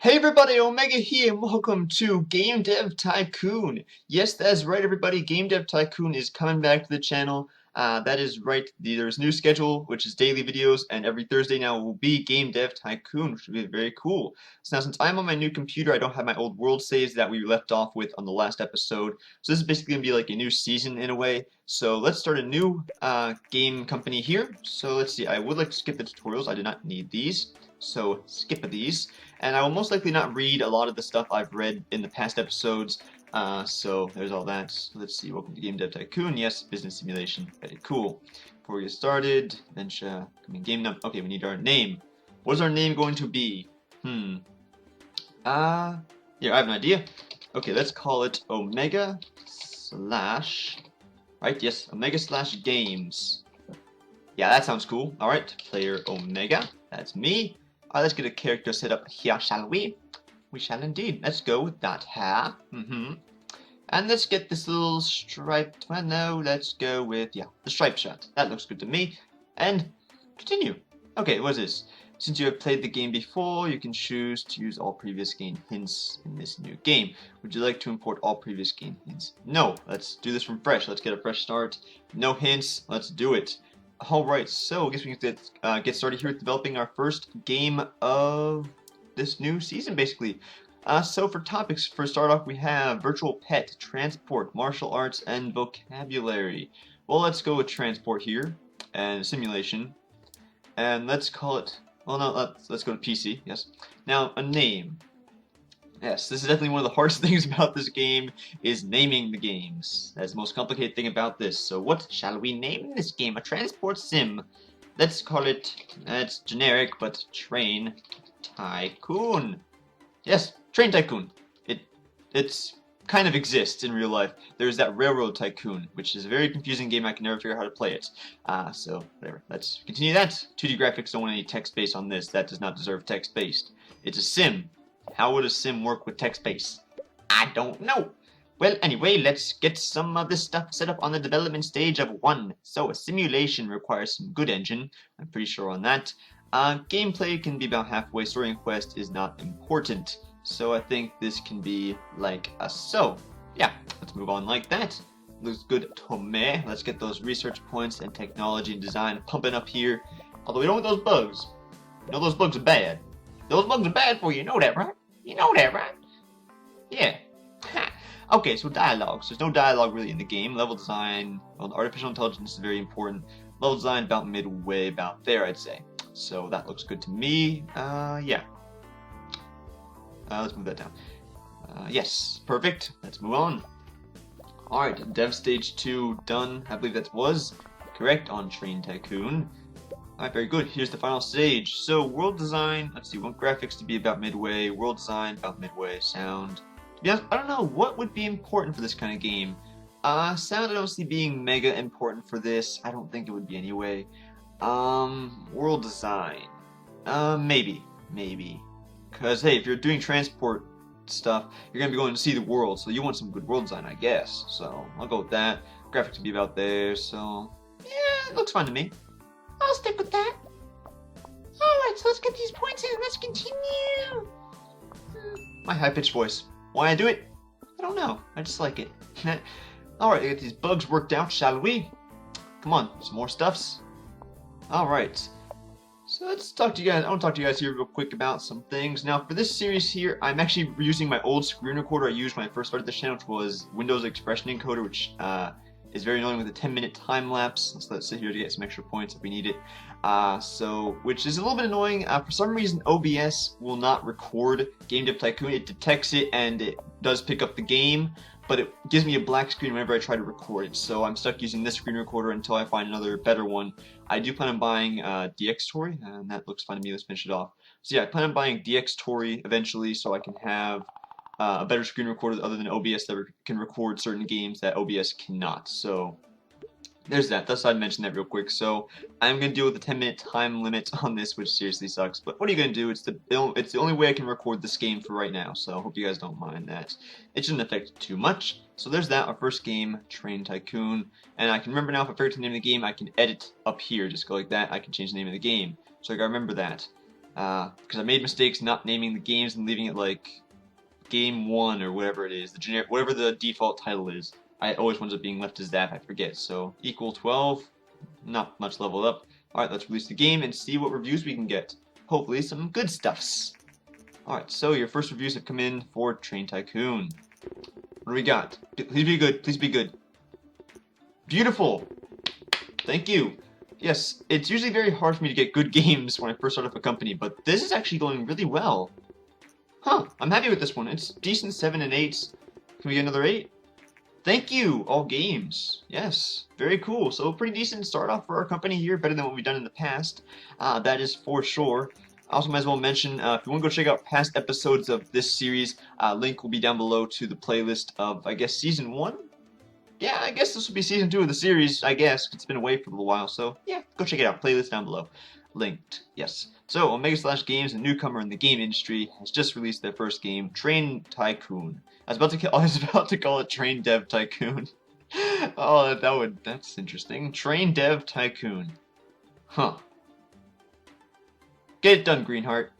Hey everybody, Omega here, and welcome to Game Dev Tycoon. Yes, that's right everybody, Game Dev Tycoon is coming back to the channel. That is right, there's a new schedule, which is daily videos, and every Thursday now will be Game Dev Tycoon, which will be very cool. So now since I'm on my new computer, I don't have my old world saves that we left off with on the last episode. So this is basically going to be like a new season in a way. So let's start a new game company here. So let's see, I would like to skip the tutorials, I did not need these. So skip these. And I will most likely not read a lot of the stuff I've read in the past episodes. So there's all that. Let's see. Welcome to Game Dev Tycoon. Yes, business simulation. Very cool. Before we get started, game num. Okay, we need our name. What is our name going to be? Yeah, I have an idea. Okay, let's call it Omega slash. Right? Yes, Omega slash games. Yeah, that sounds cool. All right, player Omega. That's me. Let's get a character set up here, shall we? We shall indeed. Let's go with that hair. And let's get this little striped. Well, no, let's go with, the striped shirt. That looks good to me. And continue. Okay, what is this? Since you have played the game before, you can choose to use all previous game hints in this new game. Would you like to import all previous game hints? No. Let's do this from fresh. Let's get a fresh start. No hints. Let's do it. Alright, so I guess we can get started here with developing our first game of this new season, basically. So for topics, for start off, we have virtual pet, transport, martial arts, and vocabulary. Well, let's go with transport here, and simulation. And let's call it, well no, let's go to PC, yes. Now, a name. Yes, this is definitely one of the hardest things about this game, is naming the games. That's the most complicated thing about this. So what shall we name this game? A transport sim. Let's call it, it's generic, but Train Tycoon. Yes, Train Tycoon. It's kind of exists in real life. There's that Railroad Tycoon, which is a very confusing game. I can never figure out how to play it. So whatever. Let's continue that. 2D graphics don't want any text-based on this. That does not deserve text-based. It's a sim. How would a sim work with text-based? I don't know. Well, anyway, let's get some of this stuff set up on the development stage of 1. So a simulation requires some good engine. I'm pretty sure on that. Gameplay can be about halfway. Story and quest is not important. So I think this can be like so. Yeah, let's move on like that. Looks good to me. Let's get those research points and technology and design pumping up here. Although we don't want those bugs. You know those bugs are bad. Those bugs are bad for you. You know that, right? You know that, right? Yeah. Okay, so dialogues. There's no dialogue really in the game. Level design, well, artificial intelligence is very important. Level design about midway, about there, I'd say. So that looks good to me. Yeah. Let's move that down. Yes, perfect. Let's move on. Alright, dev stage 2 done. I believe that was correct on Train Tycoon. Alright, very good. Here's the final stage. So, world design, let's see, we want graphics to be about midway, world design about midway, sound. To be honest, I don't know what would be important for this kind of game. Sound I don't see being mega important for this. I don't think it would be anyway. World design. Maybe. Because, hey, if you're doing transport stuff, you're going to be going to see the world, so you want some good world design, I guess. So, I'll go with that. Graphics would be about there, so, yeah, it looks fine to me. I'll stick with that. Alright, so let's get these points in. Let's continue. My high-pitched voice. Why I do it? I don't know. I just like it. Alright, get these bugs worked out, shall we? Come on, some more stuffs. Alright. So let's talk to you guys. I want to talk to you guys here real quick about some things. Now, for this series here, I'm actually using my old screen recorder I used when I first started this channel, which was Windows Expression Encoder, which is very annoying with a 10-minute time lapse. So let's sit here to get some extra points if we need it. Which is a little bit annoying. For some reason, OBS will not record Game Dev Tycoon. It detects it and it does pick up the game, but it gives me a black screen whenever I try to record it. So I'm stuck using this screen recorder until I find another better one. I do plan on buying DxTory, and that looks fun to me. Let's finish it off. So yeah, I plan on buying DxTory eventually, so I can have a better screen recorder other than OBS that can record certain games that OBS cannot. So there's that. Thus I'd mention that real quick. So I'm going to deal with the 10-minute time limit on this, which seriously sucks. But what are you going to do? It's the only way I can record this game for right now. So I hope you guys don't mind that. It shouldn't affect it too much. So there's that. Our first game, Train Tycoon. And I can remember now if I forget the name of the game, I can edit up here. Just go like that. I can change the name of the game. So I got to remember that. because I made mistakes not naming the games and leaving it like Game 1 or whatever it is, the generic, whatever the default title is. I always winds up being left as that, I forget. So equal 12, not much leveled up. Alright, let's release the game and see what reviews we can get. Hopefully some good stuffs. Alright, so your first reviews have come in for Train Tycoon. What do we got? Please be good, please be good. Beautiful! Thank you. Yes, it's usually very hard for me to get good games when I first start up a company, but this is actually going really well. Huh, I'm happy with this one. It's decent 7 and 8s. Can we get another 8? Thank you, all games. Yes, very cool. So pretty decent start off for our company here, better than what we've done in the past. That is for sure. I also might as well mention, if you want to go check out past episodes of this series, link will be down below to the playlist of, I guess, Season 1? Yeah, I guess this will be Season 2 of the series, I guess. It's been away for a little while, so yeah, go check it out. Playlist down below. Linked, yes. So, Omega Slash Games, a newcomer in the game industry, has just released their first game, Train Tycoon. I was about to call it Train Dev Tycoon. Oh, that's interesting. Train Dev Tycoon. Huh. Get it done, Greenheart.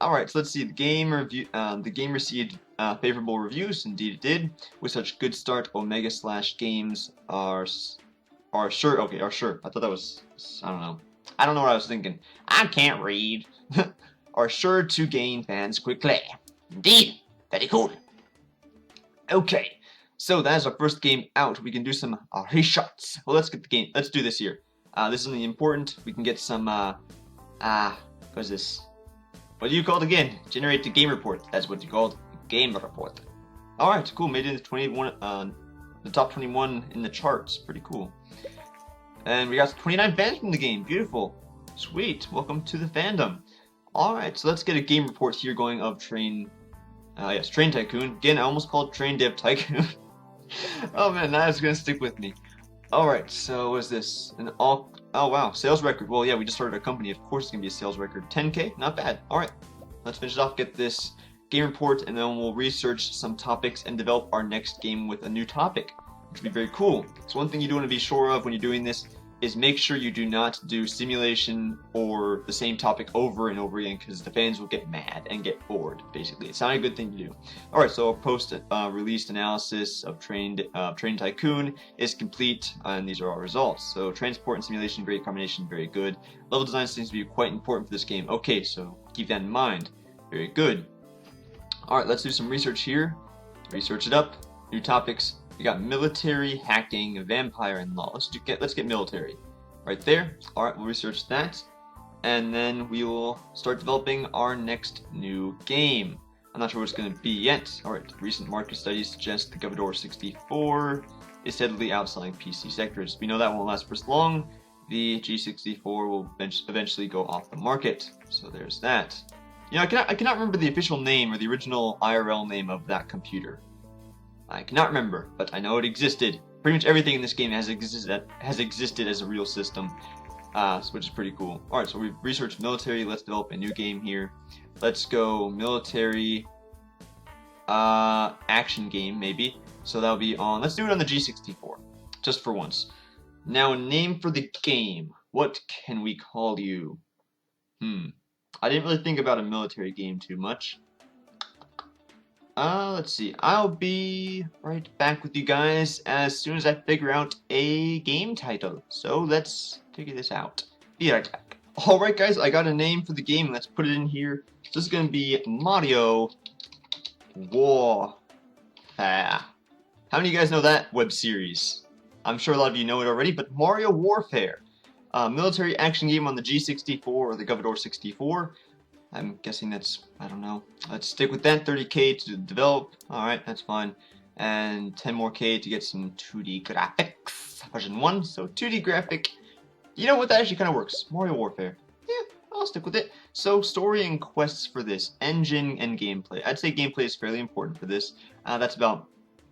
Alright, so let's see. The game received favorable reviews. Indeed it did. With such good start, Omega Slash Games are sure. Okay, are sure. I thought that was. I don't know. I don't know what I was thinking. I can't read. Are sure to gain fans quickly. Indeed. Very cool. Okay, so that is our first game out. We can do some reshots. Well, let's get the game. Let's do this here. This is something important. We can get some. What is this? What do you call it again? Generate the game report. That's what you called. Game report. Alright, cool. Made it into 21, the top 21 in the charts. Pretty cool. And we got 29 fans from the game. Beautiful. Sweet. Welcome to the fandom. Alright, so let's get a game report here going of Train Tycoon. Again, I almost called Train Dev Tycoon. Oh man, that's gonna stick with me. Alright, so what is this? Oh wow, sales record. Well, yeah, we just started a company. Of course it's gonna be a sales record. 10K? Not bad. Alright, let's finish it off, get this game report, and then we'll research some topics and develop our next game with a new topic, which will be very cool. So one thing you do want to be sure of when you're doing this is make sure you do not do simulation or the same topic over and over again, because the fans will get mad and get bored, basically. It's not a good thing to do. Alright, so our post-released analysis of Train Tycoon is complete, and these are our results. So transport and simulation, great combination, very good. Level design seems to be quite important for this game. Okay, so keep that in mind. Very good. Alright, let's do some research here. Research it up. New topics. We got military, hacking, vampire, and law. Let's get military. Right there. Alright, we'll research that. And then we will start developing our next new game. I'm not sure what it's going to be yet. Alright, recent market studies suggest the Commodore 64 is steadily outselling PC sectors. We know that won't last for as long. The G64 will eventually go off the market. So there's that. You know, I cannot remember the official name or the original IRL name of that computer. I cannot remember, but I know it existed. Pretty much everything in this game has existed as a real system, which is pretty cool. Alright, so we've researched military. Let's develop a new game here. Let's go military action game, maybe. So that'll be on, let's do it on the G64, just for once. Now, a name for the game. What can we call you? I didn't really think about a military game too much. Let's see. I'll be right back with you guys as soon as I figure out a game title. So let's figure this out. Be right back. Alright guys, I got a name for the game. Let's put it in here. This is going to be Mario Warfare. How many of you guys know that web series? I'm sure a lot of you know it already, but Mario Warfare. Military action game on the G64 or the Commodore 64. I'm guessing that's, I don't know. Let's stick with that. 30K to develop. Alright, that's fine. And 10 more K to get some 2D graphics. Version 1, so 2D graphic. You know what, that actually kind of works. Mario Warfare. Yeah, I'll stick with it. So, story and quests for this. Engine and gameplay. I'd say gameplay is fairly important for this. That's about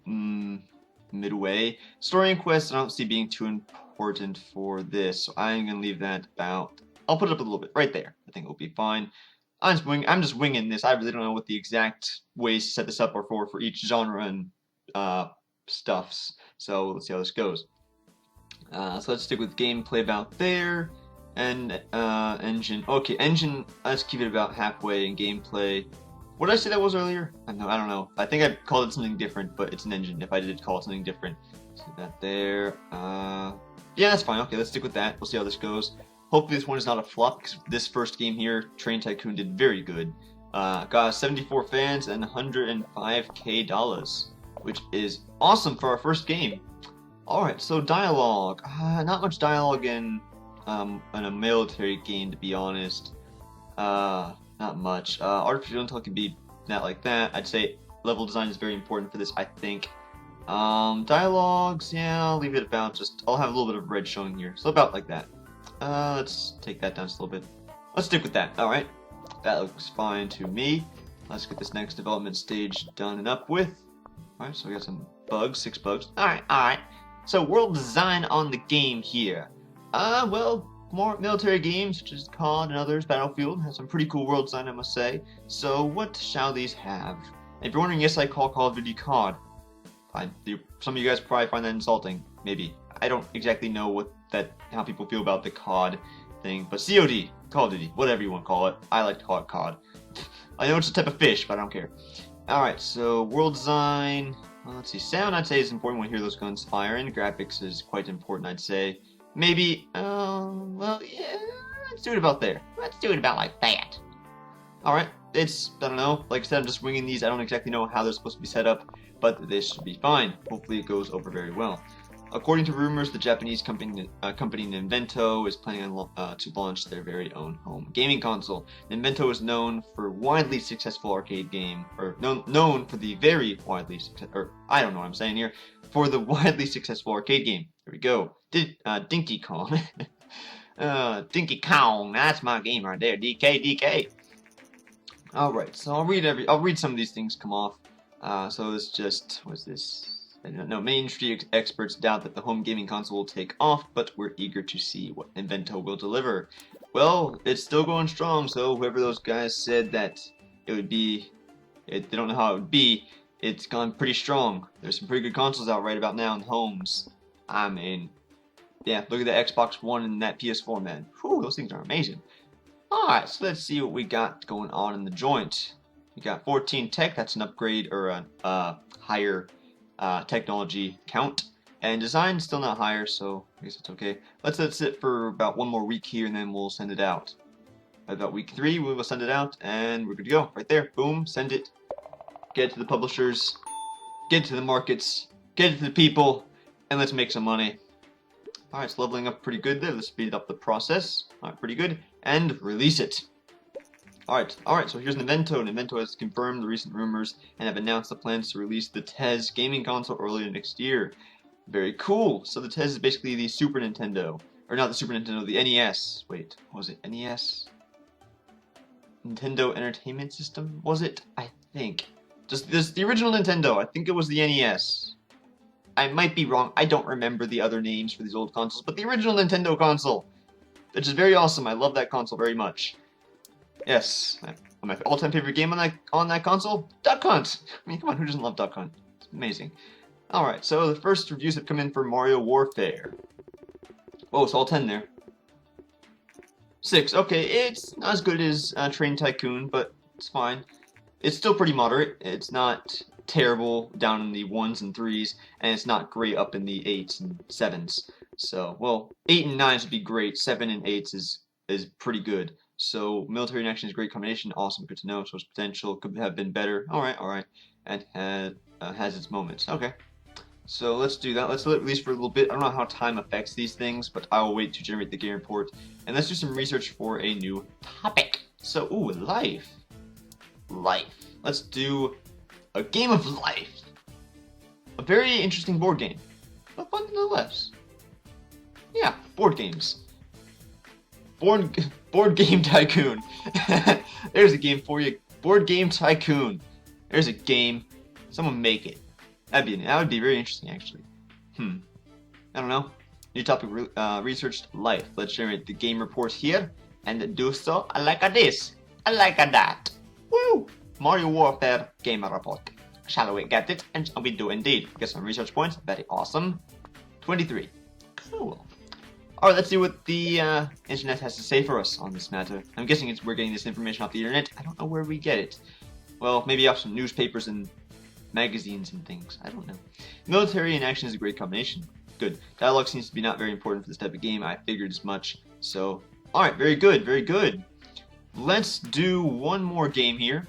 midway. Story and quests I don't see being too important for this. So I'm going to leave that about... I'll put it up a little bit. Right there. I think it'll be fine. I'm just winging this. I really don't know what the exact ways to set this up are for each genre and stuffs. So let's see how this goes. So let's stick with gameplay about there. And engine. Okay, engine. Let's keep it about halfway in gameplay. What did I say that was earlier? I don't know. I think I called it something different, but it's an engine. If I did call it something different, see that there. Yeah, that's fine. Okay, let's stick with that. We'll see how this goes. Hopefully this one is not a flop, because this first game here, Train Tycoon, did very good. Got 74 fans and $105K, which is awesome for our first game. Alright, so dialogue. Not much dialogue in a military game, to be honest. Not much. Artificial intelligence can be not like that. I'd say level design is very important for this, I think. Dialogues, yeah, I'll leave it about just, I'll have a little bit of red showing here. So about like that. Let's take that down just a little bit. Let's stick with that, alright. That looks fine to me. Let's get this next development stage done and up with. Alright, so we got some bugs, 6 bugs. Alright. So world design on the game here. Well, more military games such as COD and others, Battlefield, have some pretty cool world design, I must say. So what shall these have? And if you're wondering, yes, I call Call of Duty COD. Some of you guys probably find that insulting, maybe. I don't exactly know how people feel about the COD thing, but COD, Call of Duty, whatever you want to call it. I like to call it COD. I know it's a type of fish, but I don't care. Alright, so world design. Well, let's see, sound I'd say is important when you hear those guns firing. Graphics is quite important, I'd say. Maybe, well, yeah, let's do it about there. Let's do it about like that. Alright, I don't know, like I said, I'm just winging these. I don't exactly know how they're supposed to be set up, but this should be fine. Hopefully it goes over very well. According to rumors, the Japanese company Ninvento is planning on, to launch their very own home gaming console. Ninvento is known for widely successful arcade game, or known for the very widely successful, I don't know what I'm saying here, for the widely successful arcade game. Here we go. Dinky Kong. Dinky Kong, that's my game right there. DK. Alright, so I'll read some of these things come off. So this just, what's this? I don't know, many industry experts doubt that the home gaming console will take off, but we're eager to see what Ninvento will deliver. Well, it's still going strong, so whoever those guys said that it would be, they don't know how it would be, it's gone pretty strong. There's some pretty good consoles out right about now in homes. I mean, yeah, look at the Xbox One and that PS4, man. Whew, those things are amazing. Alright, so let's see what we got going on in the joint. We got 14 tech, that's an upgrade or a higher technology count, and design still not higher, so I guess it's okay. Let's sit for about one more week here and then we'll send it out. About week 3 we will send it out and we're good to go. Right there, boom, send it, get it to the publishers, get it to the markets, get it to the people, and let's make some money. Alright, it's leveling up pretty good there. Let's speed up the process. Alright, pretty good. And release it. Alright, so here's Ninvento. Ninvento has confirmed the recent rumors and have announced the plans to release the TES gaming console earlier next year. Very cool. So the TES is basically the Super Nintendo. Or not the Super Nintendo, the NES. Wait, what was it? NES? Nintendo Entertainment System? Was it? I think. Just the original Nintendo. I think it was the NES. I might be wrong. I don't remember the other names for these old consoles, but the original Nintendo console, which is very awesome. I love that console very much. Yes, my all-time favorite game on that console, Duck Hunt. I mean, come on, who doesn't love Duck Hunt? It's amazing. All right, so the first reviews have come in for Mario Warfare. Whoa, it's all 10 there. 6. Okay, it's not as good as Train Tycoon, but it's fine. It's still pretty moderate. It's not terrible down in the 1s and 3s, and it's not great up in the 8s and 7s. So, well, 8 and 9s would be great. 7 and 8s is pretty good. So, military in action is a great combination. Awesome, good to know. So, its potential could have been better. Alright. And has its moments. Okay. So, let's do that. Let's let it release for a little bit. I don't know how time affects these things, but I will wait to generate the game report. And let's do some research for a new topic. So, ooh, life. Let's do a game of life. A very interesting board game. But fun nonetheless. Yeah, board games. Board Game Tycoon. There's a game for you. Board Game Tycoon. There's a game. Someone make it. That would be very interesting, actually. I don't know. New topic researched life. Let's generate the game report here and do so like this. Like that. Woo! Mario Warfare game report. Shall we get it? And we do indeed. Get some research points. Very awesome. 23. Cool. Alright, let's see what the internet has to say for us on this matter. I'm guessing we're getting this information off the internet. I don't know where we get it. Well, maybe off some newspapers and magazines and things. I don't know. Military and action is a great combination. Good. Dialogue seems to be not very important for this type of game. I figured as much. So, alright, very good, very good. Let's do one more game here.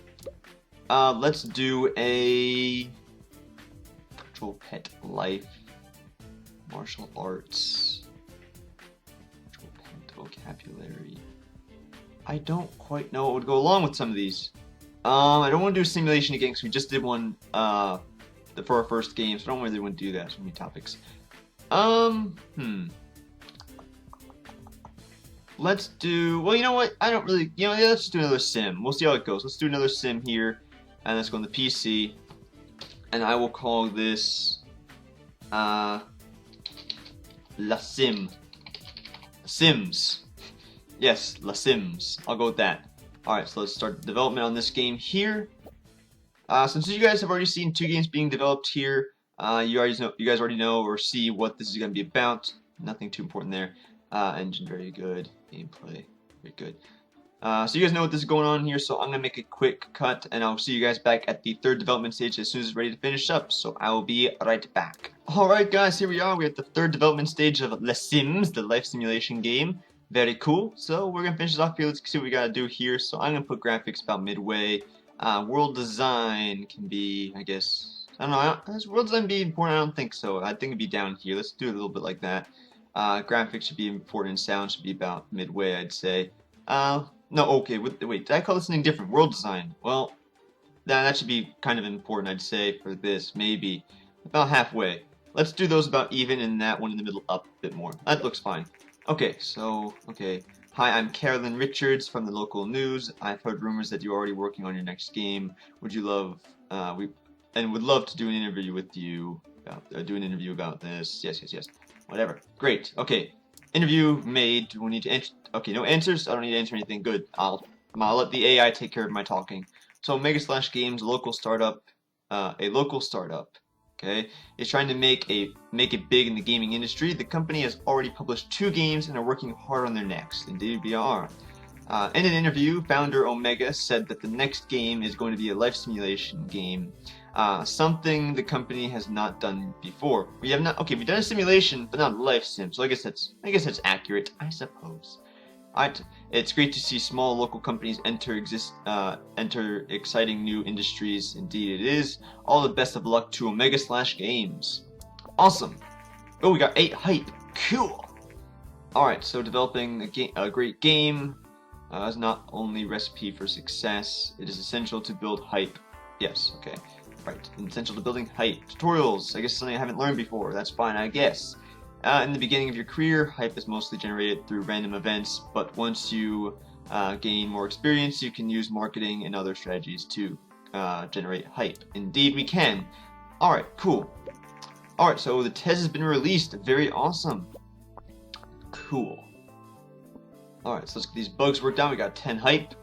Let's do a control pet life, martial arts, control pet vocabulary. I don't quite know what would go along with some of these. I don't want to do a simulation again because we just did one for our first game, so I don't really want to do that. So many topics. Let's do, well, you know what, I don't really, yeah, let's just do another sim. We'll see how it goes. Let's do another sim here, and let's go on the PC, and I will call this, La Sim. Sims. Yes, La Sims. I'll go with that. Alright, so let's start development on this game here. Since you guys have already seen 2 games being developed here, you guys already know or see what this is going to be about. Nothing too important there. Engine, very good. Gameplay, very good. So you guys know what this is going on here, so I'm going to make a quick cut, and I'll see you guys back at the 3rd development stage as soon as it's ready to finish up, so I will be right back. Alright guys, here we are. We're at the 3rd development stage of Les Sims, the life simulation game. Very cool. So we're going to finish this off here. Let's see what we got to do here. So I'm going to put graphics about midway. World design can be, I guess, I don't know, is world design be important? I don't think so. I think it'd be down here. Let's do a little bit like that. Graphics should be important, sound should be about midway, I'd say. No, okay, wait, did I call this something different? World design. Well, that should be kind of important, I'd say, for this, maybe. About halfway. Let's do those about even, and that one in the middle up a bit more. That looks fine. Okay, so, okay. Hi, I'm Carolyn Richards from the local news. I've heard rumors that you're already working on your next game. Would you love, would love to do an interview with you, about this. Yes. Whatever. Great. Okay. Interview made. Do we need to answer? Okay, no answers. I don't need to answer anything. Good. I'll let the AI take care of my talking. So, Mega Slash Games, a local startup, okay, is trying to make it big in the gaming industry. The company has already published 2 games and are working hard on their next. Indeed, we are. In an interview, founder Omega said that the next game is going to be a life simulation game. Something the company has not done before. We've done a simulation, but not a life sim. So I guess that's accurate, I suppose. Alright, it's great to see small local companies enter exciting new industries. Indeed, it is. All the best of luck to Omega Slash Games. Awesome. Oh, we got 8 hype. Cool. Alright, so developing a great game is not only recipe for success. It is essential to build hype. Yes. Okay. Right, essential to building hype. Tutorials, I guess something I haven't learned before. That's fine, I guess. In the beginning of your career, hype is mostly generated through random events, but once you gain more experience, you can use marketing and other strategies to generate hype. Indeed, we can. Alright, cool. Alright, so the test has been released. Very awesome. Cool. Alright, so let's get these bugs worked out. We got 10 hype.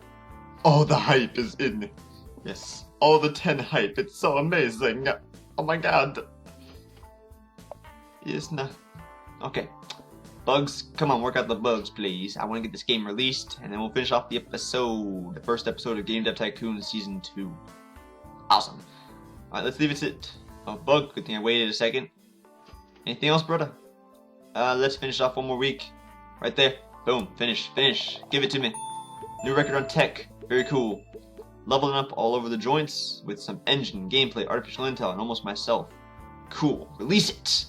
Oh, the hype is in. Yes. All the 10 hype. It's so amazing. Oh my god. Yes, no. Okay. Bugs, come on, work out the bugs, please. I want to get this game released, and then we'll finish off the episode. The first episode of Game Dev Tycoon Season 2. Awesome. Alright, let's leave it. Oh, bug. Good thing I waited a second. Anything else, brother? Let's finish off one more week. Right there. Boom. Finish. Give it to me. New record on tech. Very cool. Leveling up all over the joints with some engine, gameplay, artificial intel, and almost myself. Cool. Release it.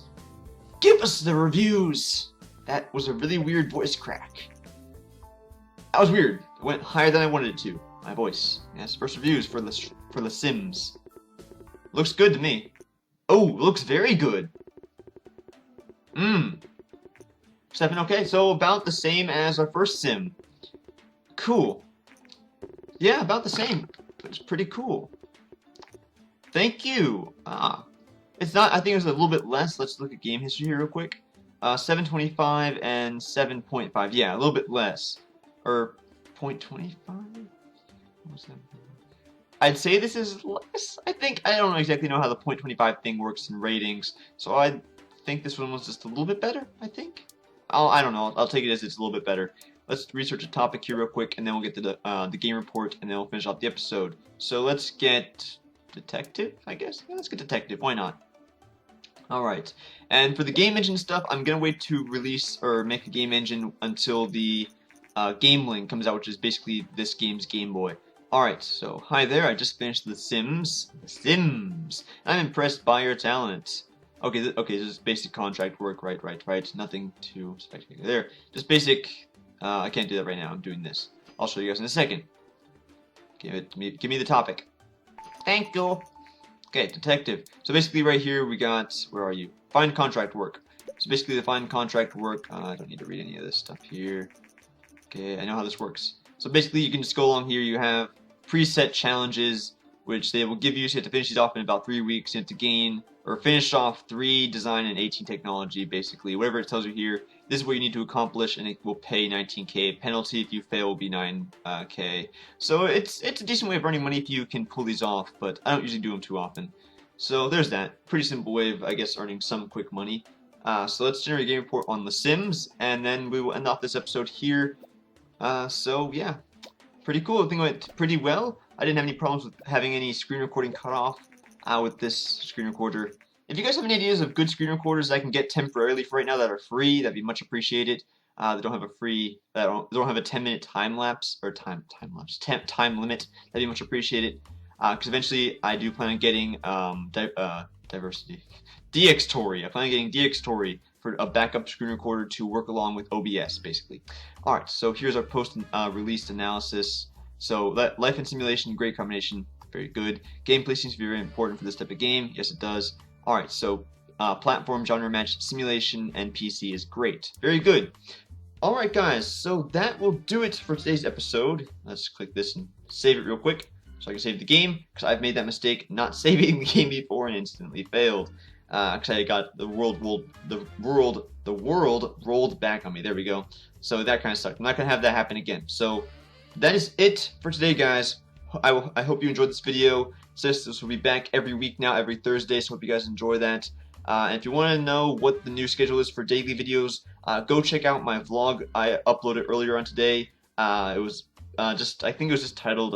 Give us the reviews. That was a really weird voice crack. That was weird. It went higher than I wanted it to. My voice. Yes, first reviews for the Sims. Looks good to me. Oh, looks very good. Stepping okay. So about the same as our first sim. Cool. Yeah, about the same. It's pretty cool. Thank you. It's not, I think it was a little bit less. Let's look at game history here real quick. 725 and 7.5. Yeah, a little bit less. Or 0.25? I'd say this is less. I don't exactly know how the 0.25 thing works in ratings. So I think this one was just a little bit better, I think. I don't know. I'll take it as it's a little bit better. Let's research a topic here real quick, and then we'll get to the game report, and then we'll finish off the episode. So let's get detective, I guess. Yeah, let's get detective. Why not? All right. And for the game engine stuff, I'm gonna wait to release or make a game engine until the game link comes out, which is basically this game's Game Boy. Alright, so hi there, I just finished The Sims. The Sims! I'm impressed by your talent. Okay, okay, this is basic contract work, right, nothing too spectacular there. Just basic, I can't do that right now, I'm doing this. I'll show you guys in a second. Give me the topic. Thank you. Okay, detective. So basically right here we got, where are you? Find contract work. So basically the find contract work, I don't need to read any of this stuff here. Okay, I know how this works. So basically you can just go along here, you have preset challenges which they will give you, so you have to finish these off in about 3 weeks. You have to gain or finish off 3 design and 18 technology, basically. Whatever it tells you here, this is what you need to accomplish, and it will pay 19k. Penalty if you fail will be 9k. So it's a decent way of earning money if you can pull these off, but I don't usually do them too often. So there's that. Pretty simple way of, I guess, earning some quick money. So let's generate a game report on The Sims, and then we will end off this episode here. So yeah, pretty cool. I think it went pretty well. I didn't have any problems with having any screen recording cut off with this screen recorder. If you guys have any ideas of good screen recorders I can get temporarily for right now that are free, that'd be much appreciated. They don't have a free, they don't have a 10-minute time lapse or time limit. That'd be much appreciated. Because eventually I do plan on getting diversity. DxTory. I plan on getting DxTory for a backup screen recorder to work along with OBS, basically. Alright, so here's our post-release analysis. So life and simulation, great combination, very good. Gameplay seems to be very important for this type of game. Yes, it does. Alright, so platform, genre match, simulation, and PC is great. Very good. Alright guys, so that will do it for today's episode. Let's click this and save it real quick so I can save the game, because I've made that mistake not saving the game before and instantly failed. Because I got the world rolled back on me. There we go. So that kind of sucked. I'm not gonna have that happen again. So that is it for today, guys. I hope you enjoyed this video. This will be back every week now, every Thursday. So hope you guys enjoy that. And if you want to know what the new schedule is for daily videos, go check out my vlog I uploaded earlier on today. It was I think it was just titled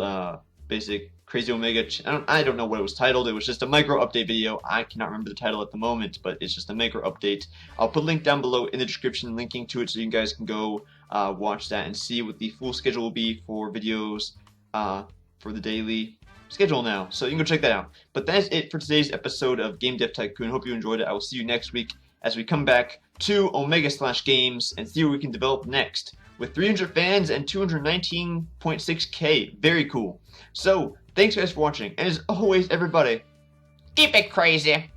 Basic Crazy Omega. I don't know what it was titled. It was just a micro update video. I cannot remember the title at the moment, but it's just a micro update. I'll put a link down below in the description linking to it so you guys can go watch that and see what the full schedule will be for videos for the daily schedule now. So you can go check that out. But that is it for today's episode of Game Dev Tycoon. Hope you enjoyed it. I will see you next week as we come back to Omega/Games and see what we can develop next. With 300 fans and 219.6k. Very cool. So, thanks guys for watching, and as always, everybody, Keep it crazy.